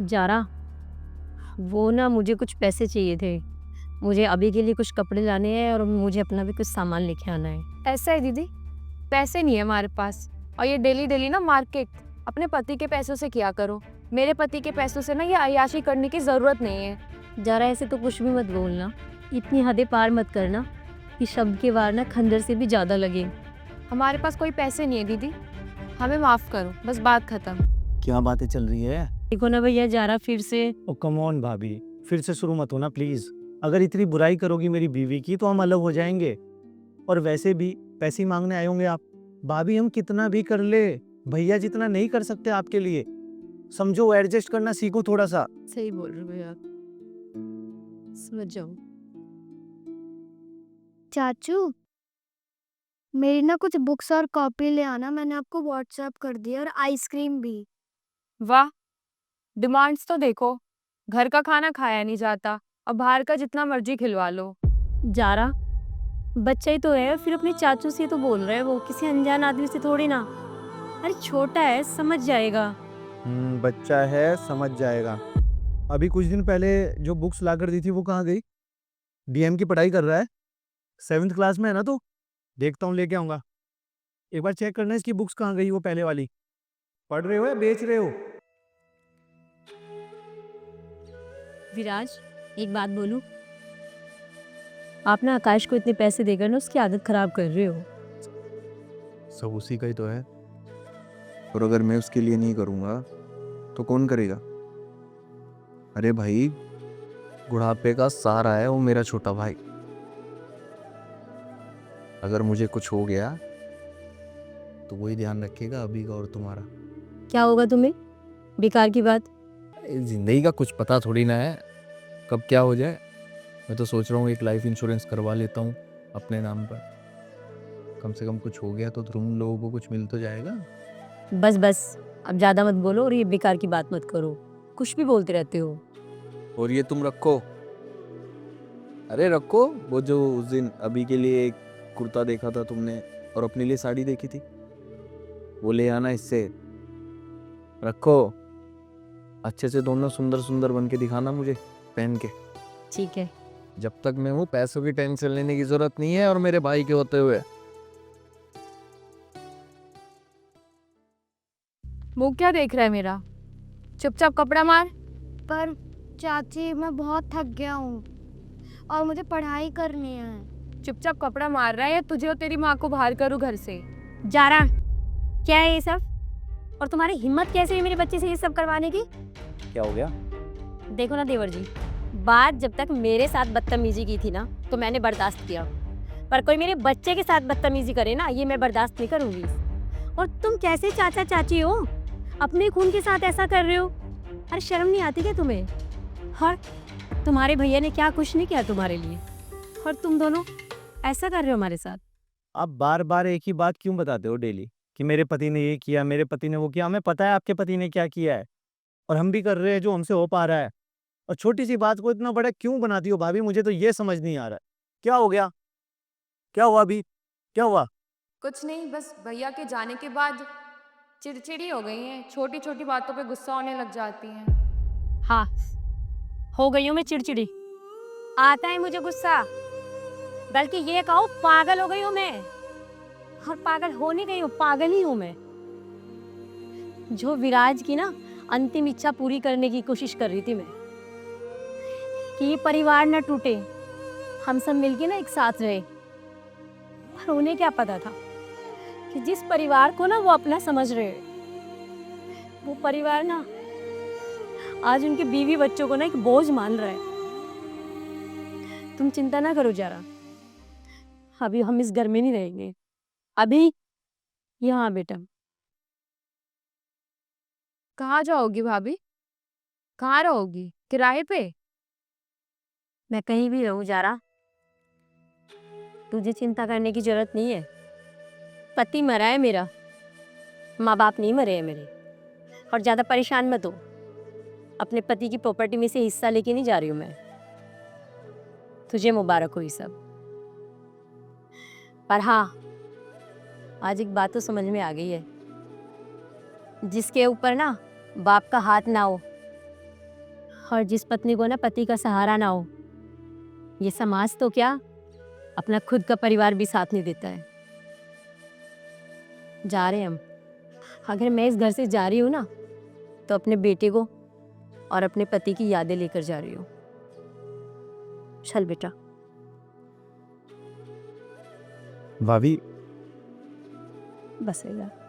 Zara, वो ना मुझे कुछ पैसे चाहिए थे। मुझे अभी के लिए कुछ कपड़े लाने हैं और मुझे अपना भी कुछ सामान लेके आना है। ऐसा है दीदी, पैसे नहीं है हमारे पास। और ये डेली डेली ना मार्केट अपने पति के पैसों से किया करो। मेरे पति के पैसों से ना ये अय्याशी करने की जरूरत नहीं है। जारा, ऐसे तो कुछ भी मत बोलना, इतनी हदें पार मत करना कि शब्द के वार ना खंजर से भी ज़्यादा लगे। हमारे पास कोई पैसे नहीं है दीदी, हमें माफ करो, बस बात खत्म। क्या बातें चल रही है? देखो ना भैया, जारा फिर से। ओ कम ऑन भाभी, फिर से शुरू मत होना प्लीज। अगर इतनी बुराई करोगी मेरी बीवी की तो हम अलग हो जाएंगे। और वैसे भी पैसे ही मांगने आए होंगे आप। भाभी हम कितना भी कर ले, भैया जितना नहीं कर सकते आपके लिए। समझो, एडजस्ट करना सीखो थोड़ा सा। सही बोल रहे हो भैया, समझ जाओ। चाचू, मेरी ना कुछ बुक्स और कॉपी ले आना, मैंने आपको व्हाट्सएप कर दिया, और आइसक्रीम भी। वाह, डिमांड्स तो देखो। घर का खाना खाया नहीं जाता और बाहर का जितना मर्जी खिलवा लो। जारा, बच्चा ही तो है, फिर अपने चाचू से तो बोल रहे हैं, वो किसी अनजान आदमी से थोड़ी ना। अरे छोटा है, समझ जाएगा। बच्चा है, समझ जाएगा। अभी कुछ दिन पहले जो बुक्स ला कर दी थी वो कहाँ गई? डीएम की पढ़ाई कर रहा है, 7th क्लास में है ना, तो देखता हूँ लेके आऊंगा। एक बार चेक करना इसकी बुक्स कहाँ गई, वो पहले वाली। पढ़ रहे हो या बेच रहे हो? विराज, एक बात बोलूं, आप ना आकाश को इतने पैसे देकर ना उसकी आदत खराब कर रहे हो। सब उसी का ही तो है। और अगर मैं उसके लिए नहीं करूँगा तो कौन करेगा? अरे भाई, बुढ़ापे का सहारा है वो मेरा छोटा भाई। अगर मुझे कुछ हो गया तो वही ध्यान रखेगा अभी का और तुम्हारा। क्या होगा तुम्हें? बेकार की बात। जिंदगी का कुछ पता थोड़ी ना है, कब क्या हो जाए। मैं तो सोच रहा हूँ एक लाइफ इंश्योरेंस करवा लेता हूँ अपने नाम पर। कम से कम कुछ हो गया तो तुम लोगों को कुछ मिल तो जाएगा। बस बस, अब ज्यादा मत बोलो और ये बेकार की बात मत करो, कुछ भी बोलते रहते हो। और ये तुम रखो, अरे रखो। वो जो उस दिन अभी के लिए एक कुर्ता देखा था तुमने और अपने लिए साड़ी देखी थी, वो ले आना, इससे रखो। अच्छे से दोनों सुंदर सुंदर बन के दिखाना मुझे पहन के। ठीक है। जब तक मैं हूँ पैसों की टेंशन लेने की जरूरत नहीं है, और मेरे भाई के होते हुए। मुंह क्या देख रहा है मेरा? चुपचाप कपड़ा मार। पर चाची, मैं बहुत थक गया हूँ और मुझे पढ़ाई करनी है। चुपचाप कपड़ा मार रहा है या तुझे और तेरी माँ को बाहर करूँ घर से? जारा, क्या है ये सब? और तुम्हारी हिम्मत कैसे है मेरे बच्चे से ये सब करवाने की? क्या हो गया? देखो ना देवर जी, बात जब तक मेरे साथ बदतमीजी की थी ना तो मैंने बर्दाश्त किया, पर कोई मेरे बच्चे के साथ बदतमीजी करे ना, ये मैं बर्दाश्त नहीं करूंगी। और तुम कैसे चाचा चाची हो, अपने खून के साथ ऐसा कर रहे हो? अरे शर्म नहीं आती क्या तुम्हें? और तुम्हारे भैया ने क्या कुछ नहीं किया तुम्हारे लिए, और तुम दोनों ऐसा कर रहे हो हमारे साथ। आप बार बार एक ही बात क्यों बताते हो डेली कि मेरे पति ने ये किया, मेरे पति ने वो किया? हमें पता है आपके पति ने क्या किया है, और हम भी कर रहे हैं जो हमसे हो पा रहा है। और छोटी सी बात को इतना बड़ा क्यों बनाती हो भाभी? मुझे तो ये समझ नहीं आ रहा है। क्या हो गया? क्या हुआ अभी? क्या हुआ? कुछ नहीं, बस भैया के जाने के बाद चिड़चिड़ी हो गई हैं। छोटी छोटी बातों पे गुस्सा होने लग जाती हैं। हाँ, हो गई हूँ मैं चिड़चिड़ी, आता है मुझे गुस्सा, बल्कि ये कहो पागल हो गई हूँ मैं। और पागल हो नहीं गई हूँ, पागल ही हूँ मैं। जो विराज की ना अंतिम इच्छा पूरी करने की कोशिश कर रही थी मैं, कि ये परिवार ना टूटे, हम सब मिलके ना एक साथ रहे। पर उन्हें क्या पता था कि जिस परिवार को ना वो अपना समझ रहे हैं, वो परिवार ना आज उनके बीवी बच्चों को ना एक बोझ मान रहा है। तुम चिंता ना करो जरा, अभी हम इस घर में नहीं रहेंगे, अभी यहाँ बेटा। कहाँ जाओगी भाभी? कहाँ रहोगी? किराए पे? मैं कहीं भी रहूं जारा, तुझे चिंता करने की जरूरत नहीं है। पति मरा है मेरा, माँ बाप नहीं मरे हैं मेरे। और ज्यादा परेशान मत हो, अपने पति की प्रॉपर्टी में से हिस्सा लेके नहीं जा रही हूँ मैं। तुझे मुबारक हो ये सब। पर हाँ, आज एक बात तो समझ में आ गई है, जिसके ऊपर ना बाप का हाथ ना हो और जिस पत्नी को ना पति का सहारा ना हो, ये समाज तो क्या, अपना खुद का परिवार भी साथ नहीं देता है। जा रहे हैं हम। अगर मैं इस घर से जा रही हूँ ना, तो अपने बेटे को और अपने पति की यादें लेकर जा रही हूँ। चल बेटा। भाभी बस बेटा।